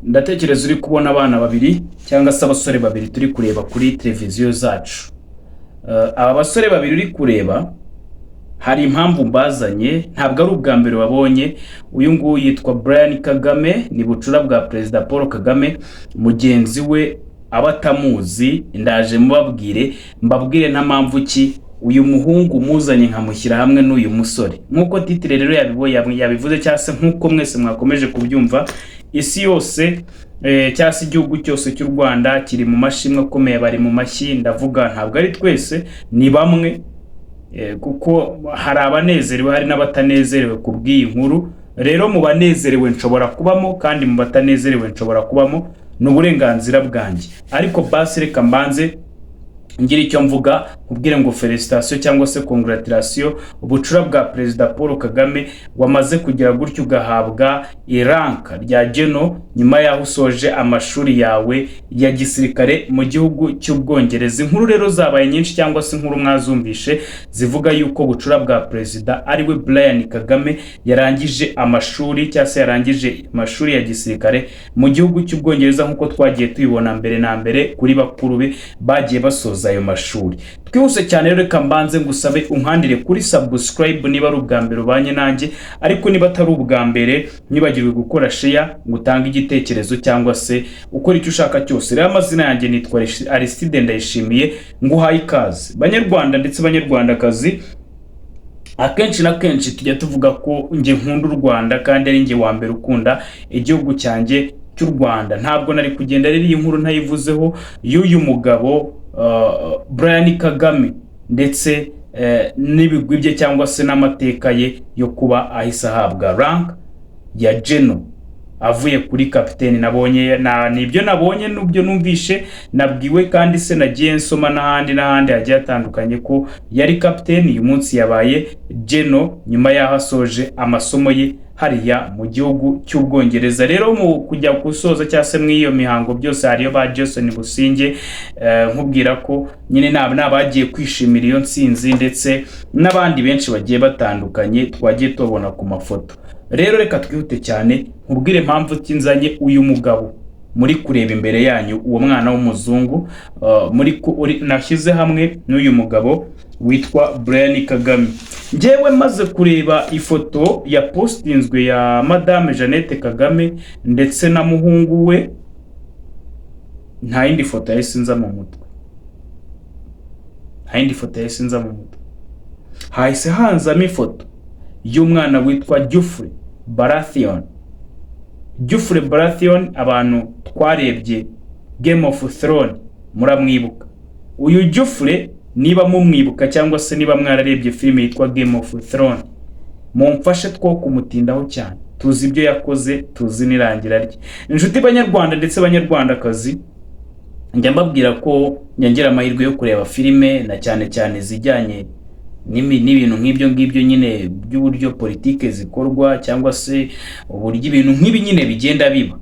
Ndatekereza uri kubona abana babiri cyangwa se abasore babiri turi kureba kuri televiziyo zacu. Aba basore babiri uri kureba hari impamvu mbazanye, ntabwo ari ubwa mbere wabonye. Uyu nguyu yitwa Brian Kagame, ni bucura bwa Perezida Paul Kagame. Mugenzi we abatamuzi ndaje mbabwire nta mpamvu ki uyu muhungu muzanye nkamushyira hamwe n'uyu musore. Nkuko titre rero yabivuze cyangwa se nkuko mwese mwakomeje kubyumva, isi yose cyangwa se igihugu cyose cy'u Rwanda kiri mu mashimwe akomeye, bari mu mashyi. Ndavuga ntabwo ari twese, ni bamwe, kuko hari abanezerewe hari n'abatanezerewe kubw'iyi nkuru. Rero mu banezerewe nshobora kubamo, kandi mu batanezerewe nshobora kubamo, n'uburenganzira bwanjye. Ariko basi reka mbanze ngira icyo mvuga, ubwire ngo felicitation cyangwa se congratulation ubucura bwa Perezida Paul Kagame wamaze kugira gutyo ugahabwa iranka rya Geno nyuma yaho usoje amashuri yawe ya gisirikare mu gihugu cy'Ubwongereza. Inkuru rero zabaye nyinshi cyangwa se inkuru mwazumvishe zivuga yuko bucura bwa Perezida ari we Brian Kagame yarangije amashuri cyangwa se yarangije amashuri ya gisirikare mu gihugu cy'Ubwongereza, nkuko twagiye tubibona mbere na mbere kuri bakuru be bagiye basoza ayo mashuri. Twihuse cyane rero reka mbanze ngusabe unkandire kuri subscribe niba ari ubwa mbere ubanye nanjye, ariko niba atari ubwa mbere nibagirwe gukora share, gutanga igitekerezo cyangwa se ukora icyo ushaka cyose. Rero amazina yanjye nitwa Aristide Ndayishimiye, nguhaye ikaze. Banyarwanda ndetse banyarwandakazi, akenshi na kenshi tujya tuvuga ko nge nkunda u Rwanda kandi ari nge wa mbere ukunda igihugu cyanjye cy'u Rwanda. Ntabwo nari kugenda rero iyi nkuru ntayivuzeho y'uyu mugabo Brian Kagame ndetse n'ibigwi bye cyangwa se n'amateka ye yo kuba ahise ahabwa rank ya Geno avuye kuri kapiteni. Nibyo nabonye n'ubyo numvishe nabwiwe, kandi se nagiye nsoma n'ahandi hagiye hatandukanye ko yari kapiteni. Uyu munsi yabaye Geno nyuma yaho asoje amasomo ye hariya mu gihugu cy'Ubwongereza. Rero mu kujya gusoza cyangwa se mw'iyo mihango byose hariyo ba Jason Businge, nkubwira ko nyine nabagiye kwishimira iyo nsinzi, ndetse n'abandi benshi bagiye batandukanye twagiye tubona ku mafoto. Rero reka twihute cyane nkubwire impamvu kinzanye uyu mugabo muri kureba imbere yanyu, uwo mwana w'umuzungu nashyize hamwe n'uyu mugabo witwa Brian Kagame. Njyewe maze kureba ifoto ya postinzwe ya Madame Jeannette Kagame ndetse na muhungu we, nta yindi foto yahise nza mu mutwe. Hahise hanzamo ifoto y'umwana witwa Geoffrey Baratheon. Geoffrey Baratheon, abantu twarebye Game of Thrones muramwibuka. Uyu Geoffrey niba mumwibuka cyangwa se niba mwararebye filime yitwa Game of Thrones, mumfashe two kumutindaho cyane. Tuzi ibyo yakoze, tuzi n'irangira rye. Inshuti banyarwanda ndetse banyarwandakazi, njya mbabwira ko nyangira amahirwe yo kureba filime, na cyane cyane zijyanye n'ibintu nk'ibyo nyine by'uburyo politike zikorwa cyangwa se uburyo ibintu nk'ibi nyine bigenda biba.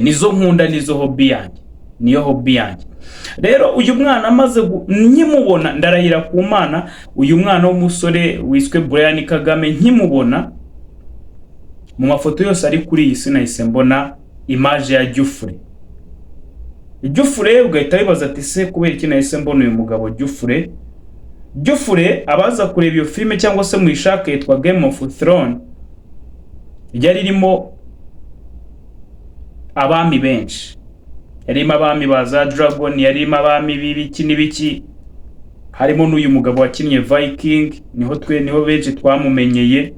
Nizo nkunda, nizo hobby yanjye. Rero uyu mwana amaze nkimubona, ndarahira ku Mana, uyu mwana w'umusore wiswe Brian Kagame nkimubona mu mafoto yose ari kuri iyi si, nahise mbona image ya Geoffrey. Ugahita wibaza ati se kubera iki nahise mbona uyu mugabo Geoffrey? Abaza kureba iyo filime cyangwa se mwishaka yitwa Game of Thrones, yari irimo abami benshi. Yarimo abami baza Dragon, yarimo abami b'ibiki n'ibiki, harimo n'uyu mugabo wakinnye Viking, niho benshi twamumenyeye.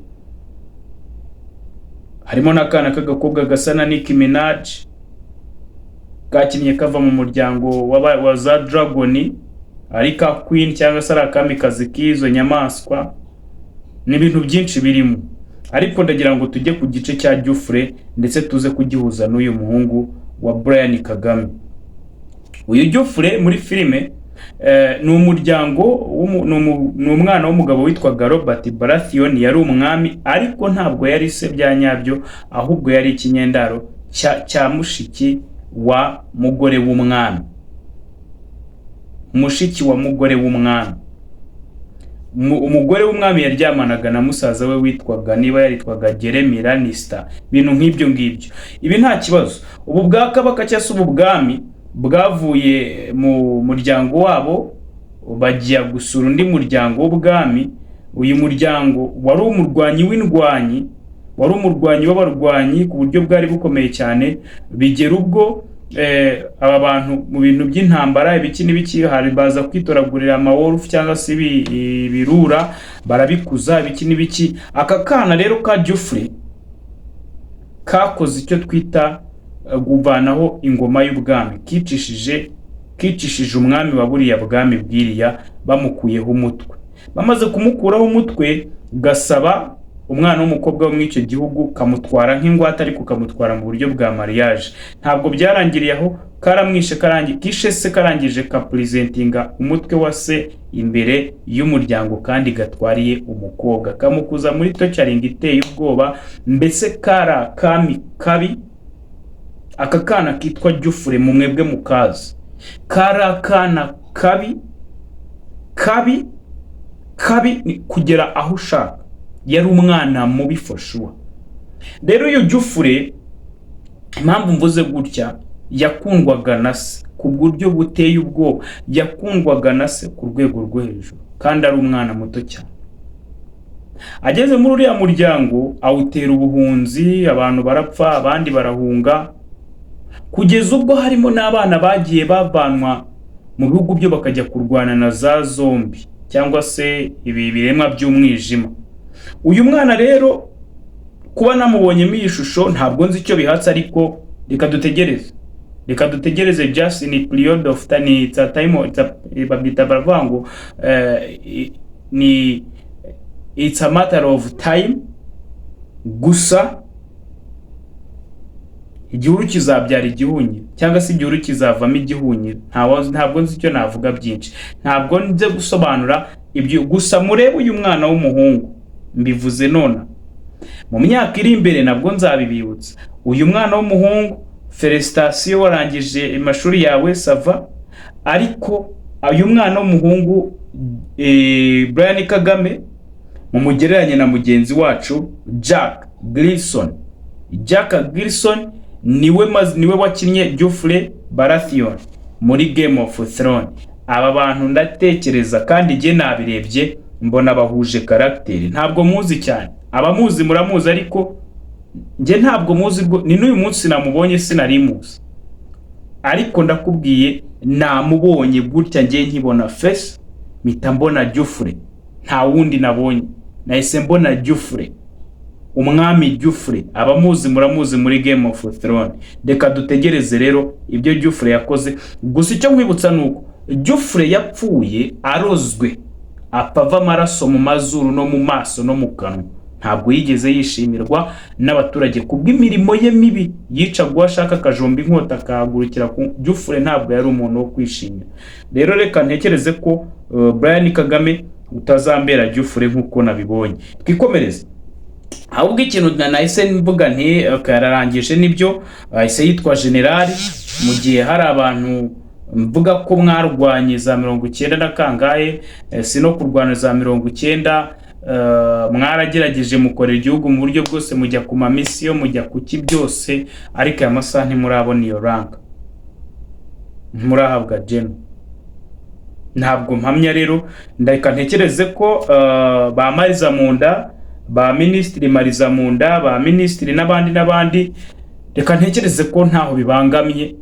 Harimo n'akana k'agakobwa gasa na Nicki Minaj kakinnye kava mu muryango wa za Dragon, ari ka Queen cyangwa se akamikazi k'izo nyamaswa. N'ibintu byinshi birimo, ariko ndagira ngo tujye ku gice cya Geoffrey ndetse tuze kugihuza n'uyu muhungu wa Brian Kagame. Uyu Geoffrey muri filime ni umwana w'umugabo witwaga Robert Baratheon. Yari umwami, ariko ntabwo yari se bya nyabyo, ahubwo yari ikinyendaro cya mushiki wa mugore w'umwami. umugore w'umwami yaryamanaga na musaza we witwaga, niba yaritwaga Jeremy Lannister, ibintu nk'ibyo ngibyo. Ibi nta kibazo. Ubu bwa Kabaka cyangwa se ubu bwami bwavuye mu muryango wabo bajya gusura undi muryango w'ubwami. Uyu muryango wari umurwanyi w'indwanyi, wari umurwanyi w'abarwanyi ku buryo bwari bukomeye cyane, bigera ubwo aba bantu mu bintu by'intambara ibiki n'ibiki hari baza kwitoragurira amawolf cyangwa se ibirura barabikuza ibiki n'ibiki. Aka kana rero ka Joffrey kakoze icyo twita guvanaho ingoma y'ubwami, kicishije umwami wa buriya bwami bwiriya bamukuyeho umutwe. Bamaze kumukuraho umutwe gasaba umwana w'umukobwa wo mw'icyo gihugu kamutwara nk'ingwate, ariko kamutwara mu buryo bwa mariage. Ntabwo byarangiriye aho, karamwishe karangije ka presentinga umutwe wa se imbere y'umuryango kandi gatwariye umukobwa, kamukuza muri torturing iteye ubwoba. Mbese kara kami kabi. Aka kana kitwa Joffrey mu mwebwe mukazi, kara kana kabi ni kugera aho ushaka. Yari umwana mubi for sure. Rero uyu Joffrey impamvu mvuze gutya, yakundwaga na se ku buryo buteye ubwoba, yakundwaga na se ku rwego rwo hejuru kandi ari umwana muto cyane. Ageze muri uriya muryango awutera ubuhunzi, abantu barapfa abandi barahunga, kugeza ubwo harimo n'abana bagiye bavanwa mu bihugu byo bakajya kurwana na za zombi cyangwa se ibi biremwa by'umwijima. Uyu mwana rero kuba namubonyemo iyi shusho ntabwo nzi icyo bihatse, ariko reka dutegereze just in period of time. It's a time, babita baravango ni it's a matter of time. Gusa igihuru kizabyara igihunyi cyangwa se igihuru kizavamo igihunyi, ntabwo nzi icyo navuga byinshi, ntabwo nze gusobanura ibyo. Gusa murebe uyu mwana w'umuhungu, mbivuze nona, mu myaka iri imbere nabwo nzabibibutsa. Uyu mwana w'umuhungu, felicitation warangije amashuri yawe sava, ariko uyu mwana w'umuhungu Brian Kagame mumugereranye na mugenzi wacu Jack Gleeson niwe wakinnye Joffrey Baratheon muri Game of Thrones. Aba bantu ndatekereza kandi je nabirebye mbona bahuje karakteri. Ntabwo muzi cyane, abamuzi muramuzi, ariko nje ntabwo muzi. Ni n'uyu munsi namubonye sinarimuzi, ariko ndakubwiye namubonye gutya nje nkibona face mpita mbona Joffrey, nta wundi nabonye, nahise mbona Joffrey, umwami Joffrey. Abamuzi muramuzi muri Game of Thrones. Reka dutegereze rero ibyo Joffrey yakoze. Gusa icyo nkwibutsa nuko Joffrey yapfuye arozwe, apava amaraso mu mazuru no mu maso no mu kanwa. Ntabwo yigeze yishimirwa n'abaturage kubw'imirimo ye mibi, yica guashaka akajomba inkota akahagurukira ku Joffrey. Ntabwo yari umuntu wo kwishimira. Rero reka ntekereze ko Brian Kagame utazambera Joffrey nk'uko nabibonye. Twikomereze. Ahubwo ikintu nahise mvuga nti kararangije nibyo, ahise yitwa generali. Mu gihe hari abantu mvuga ko mwarwanye za 90 na kangahe, si no kurwana za 90, mwaragerageje mukorera igihugu mu buryo bwose, mujya ku mamisiyo, mujya kuki byose, ariko aya masaha ntimurabona iyo rank, ntimurahabwa general. Ntabwo mpamya rero, ndeka ntekereze ko ba Mariza Munda, ba ministri Mariza Munda, ba ministri n'abandi, reka ntekereze ko ntaho bibangamye,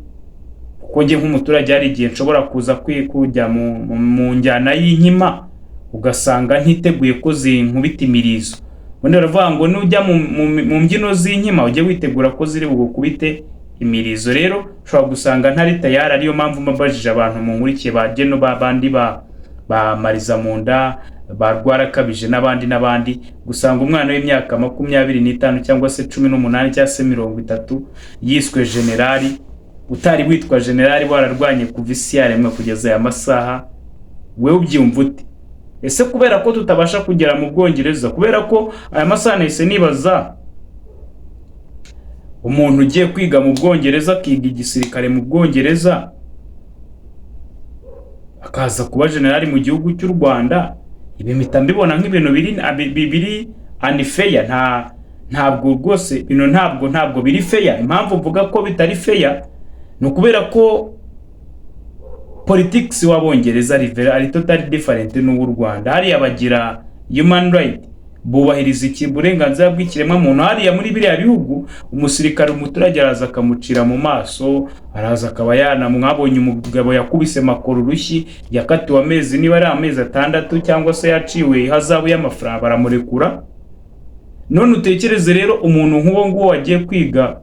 kuko nge nk'umuturage hari igihe nshobora kuza kujya mu njyana y'inkima ugasanga ntiteguye ko zinkubita imirizo. Ubundi baravuga ngo nujya mu mbyino z'inkima ujye witegura ko ziri bugukubite imirizo. Rero ushobora gusanga ntari tayari, ariyo mpamvu mbabajije abantu mu nkurikiye ba Geno babandi ba Mariza Munda, ba Rwarakabije n'abandi, gusanga umwana w'imyaka 25 cyangwa se 18 cyangwa se 30 yiswe generali, utari witwa generali wararwanye kuva isi yaremwe kugeza aya masaha. Wewe ubyumva ute? Ese kubera ko tutabasha kugera mu Bwongereza, kubera ko aya masaha nahise nibaza, umuntu ugiye kwiga mu Bwongereza akiga igisirikare mu Bwongereza akaza kuba generali mu gihugu cy'u Rwanda, ibi mpita mbibona nk'ibintu biri unfair. Ntabwo rwose bino ntabwo biri fair. Impamvu mvuga ko bitari fair ni ukubera ko politics w'Abongereza ari totally different n'u Rwanda. Hariya bagira human right, bubahiriza uburenganzira bw'ikiremwa muntu. Hariya muri biriya bihugu umusirikare umuturage araza akamucira mu maso, araza akaba mwabonye umugabo yakubise makoro urushyi yakatiwe amezi, niba ari amezi 6 cyangwa se yaciwe hazabu y'amafaranga baramurekura. None utekereze rero umuntu nk'uwo nguwo wagiye kwiga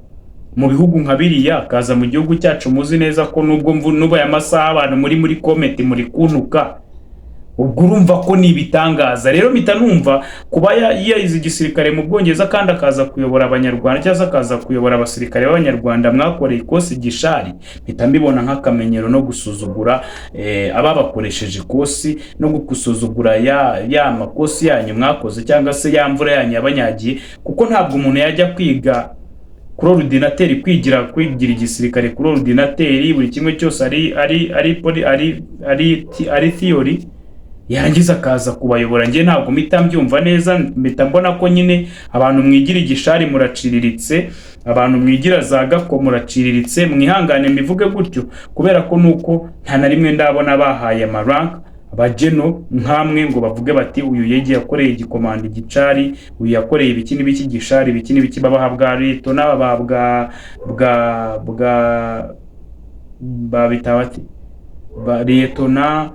mu bihugu nka biriya akaza mu gihugu cyacu, muzi neza ko nubwo ya masaha abantu muri comment muri kunuka, ubwo urumva ko ni ibitangaza. Rero mpita numva kuba yize igisirikare mu Bwongereza kandi akaza kuyobora Abanyarwanda cyangwa akaza kuyobora abasirikare b'Abanyarwanda mwakoreye ikosi gishari, mpita mbibona nk'akamenyero no gusuzugura ababakoresheje ikosi, no gusuzugura ya makosi yanyu mwakoze cyangwa se ya mvura yanyu yabanyagiye. Kuko ntabwo umuntu yajya kwiga kuri ordinateur, kwigira igisirikare kuri ordinateur, buri kimwe cyose ari theory, yarangiza akaza kubayobora. Ngiye ntabwo mpita mbyumva neza, mpita mbona ko nyine abantu mwigira igishari muraciriritse, abantu mwigira za gako muraciriritse. Mwihangane mbivuge gutyo kubera ko nuko nta na rimwe ndabona bahaye amarank abageno nkamwe ngo bavuge bati uyu yegi yakoreye igikomanda igicari, uyu yakoreye ibiki n'ibiki gishari, ibiki n'ibiki. Babahabwa lito n'ababwa babitawati lito na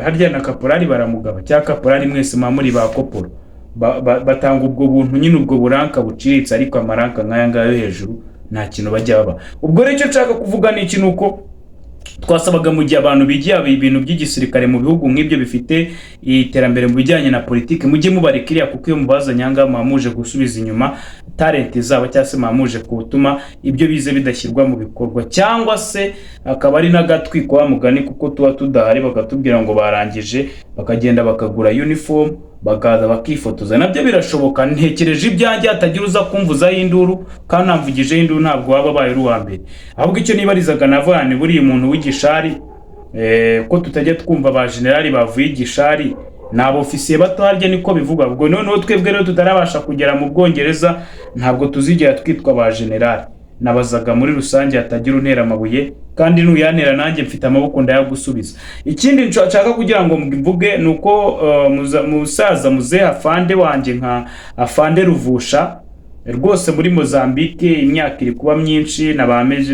harya na kaporari baramugaba cyangwa kaporari mwese muri ba koporo batanga ubwo buntu nyine, ubwo buranka buciritse. Ariko amaranka nk'aya ngayo hejuru nta kintu bajya baba. Ubwo rero icyo nshaka kuvuga ni iki, nuko twasabaga mu gihe abantu bigiye ibintu by'igisirikare mu bihugu nk'ibyo bifite iterambere mu bijyanye na politiki, mujye mubarekiriya, kuko iyo mubaza nyanga mwamuje gusubiza inyuma talent zabo cyangwa se mwamuje gutuma ibyo bize bidashyirwa mu bikorwa, cyangwa se akaba ari n'agatwiko wa mugani, kuko tuba tudahari bakatubwira ngo barangije bakagenda bakagura uniform bagaza bakifotoza. Nabyo birashoboka. Ntekereje ibyanjye hatagira uza kumvuza y'induru, kandi namvugije y'induru ntabwo waba baye ruwa mbere. Ahubwo icyo nibarizaga navane buri muntu w'igishari, ko tutajya twumva ba generali bavuye igishari, nabo ofisiye bato harya niko bivuga. Ubwo noneho twebwe rero tutarabasha kugera mu Bwongereza ntabwo tuzigera twitwa ba generali. Nabazaga muri rusange hatagira untera amabuye, kandi nuyanera nanjye mfite amaboko ndayagusubiza. Ikindi nshaka kugira ngo mvuge nuko musaza muzehe afande wanje nka afande Ruvusha rwose muri Mozambique imyaka iri kuba myinshi, nabameje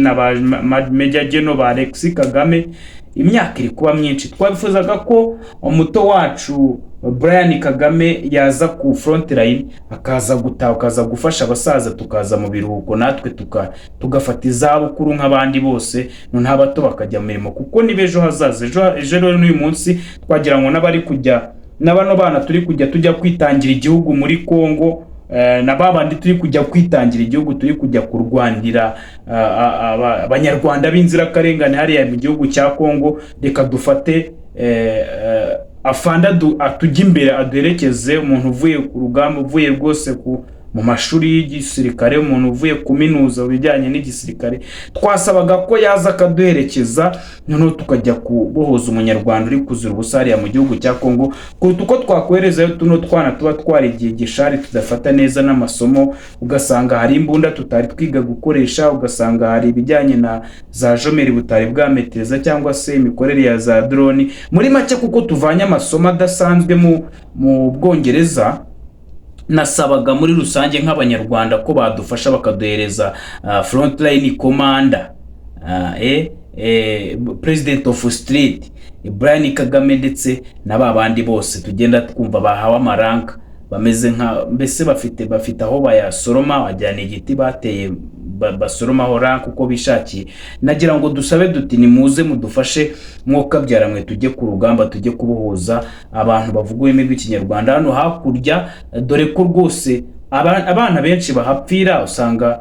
Major General ba Alexis Kagame imyaka iri kuba myinshi. Twabifuzaga ko umuto wacu Brian Kagame yaza ku front line, akaza gufasha abasaza, tukaza mu biruhuko natwe tugafata izabukuru nk'abandi bose, nta bato bakajya mu mirimo, kuko ni bejo hazaza. Ejo rero n'uyu munsi twagira ngo n'abari kujya n'abano bana turi tujya kwitangira igihugu muri Kongo, na babandi turi kujya kwitangira igihugu, turi kujya kurwandira abanyarwanda b'inzira karengane hariya mu gihugu cya Kongo. Reka dufate afanda atujya imbere, aduherekeze. Umuntu uvuye ku rugamba, uvuye rwose mu mashuri y'igisirikare, umuntu uvuye kuminuza bijyanye n'igisirikare, twasabaga ko yaza akaduherekeza, noneho tukajya kubohoza umunyarwanda uri kuzira ubusariya mu gihugu cya Kongo, kuko uko twakwereza tuno twana tuba twarigiye gishari, tudafata neza n'amasomo. Ugasanga hari imbunda tutari twiga gukoresha, ugasanga hari ibijyanye na za jomeri butari bwametereza, cyangwa se imikorere ya za drone. Muri make kuko tuvanye amasomo adasanzwe mu Bwongereza, nasabaga muri rusange nk'abanyarwanda ko badufasha bakaduhereza frontline commander, president of street Brian Kagame, ndetse n'ababandi bose tugenda twumva bahawe amaranka, bameze nka mbese bafite aho bayasoroma, bajyana igiti bateye basoroma aho ranka uko bishakiye. Nagira ngo dusabe duti ni muze mudufashe mwoka byaramwe, tujye ku rugamba, tujye kubohoza abantu bavuga ururimi rw'ikinyarwanda hano hakurya, dore ko rwose abana benshi bahapfira, usanga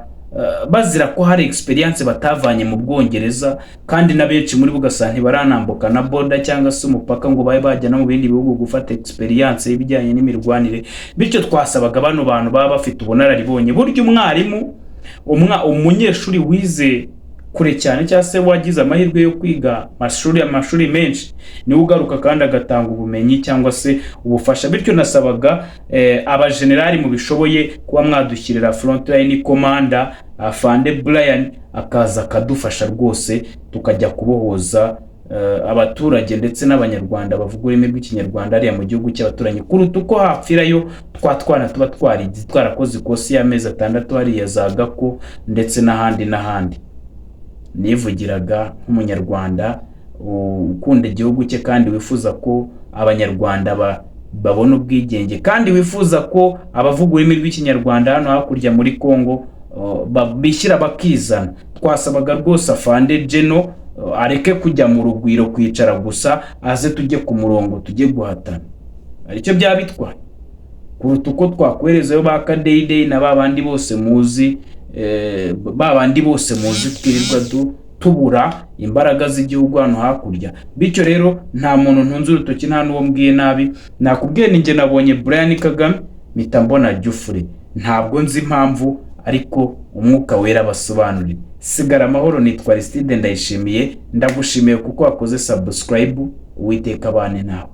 bazira ko hari experience batavanye mu Bwongereza, kandi na benshi muri bugasanga ntibaranambuka na border cyangwa se umupaka ngo baye bajya no mu bindi bihugu gufata experience ibijyanye n'imirwanire. Bityo twasabaga bano bantu baba bafite ubunararibonye. Burya umwarimu umunyeshuri wize kure cyane cyangwa se wagize amahirwe yo kwiga amashuri menshi niwe ugaruka kandi agatanga ubumenyi cyangwa se ubufasha. Bityo nasabaga abajenerali mu bishoboye kuba mwadushyirira frontline commander Afande Brian akaza akadufasha rwose tukajya kubohoza abaturage ndetse n'abanyarwanda bavuga ururimi rw'ikinyarwanda ariya mu gihugu cy'abaturanyi, kuruta uko hapfirayo twana tuba twarakoze ikosi y'amezi 6 hariya za Gako ndetse n'ahandi. Nivugiraga nk'umunyarwanda ukunda igihugu cye kandi wifuza ko abanyarwanda babona ubwigenge, kandi wifuza ko abavuga ururimi rw'ikinyarwanda hano hakurya muri Kongo bishyira bakizana. Twasabaga rwose Afande Geno areke kujya mu rugwiro kwicara gusa, aze tujye ku murongo tujye guhatana, aricyo byabitwaye, kuruta uko twakwerezayo ba Kadeyi na babandi bose muzi twirirwa tubura imbaraga z'igihugu hano hakurya. Bityo rero nta muntu ntunze urutoki, nta n'uwo mbwiye nabi. Nakubwiye ninjye nabonye Brian Kagame mpita mbona Jufure, ntabwo nzi impamvu, ariko umwuka wera basobanurira. Sigara amahoro. Nitwa Aristide Ndayishimiye, ndagushimiye kuko wakoze subscribe. Uwiteka abane nawe.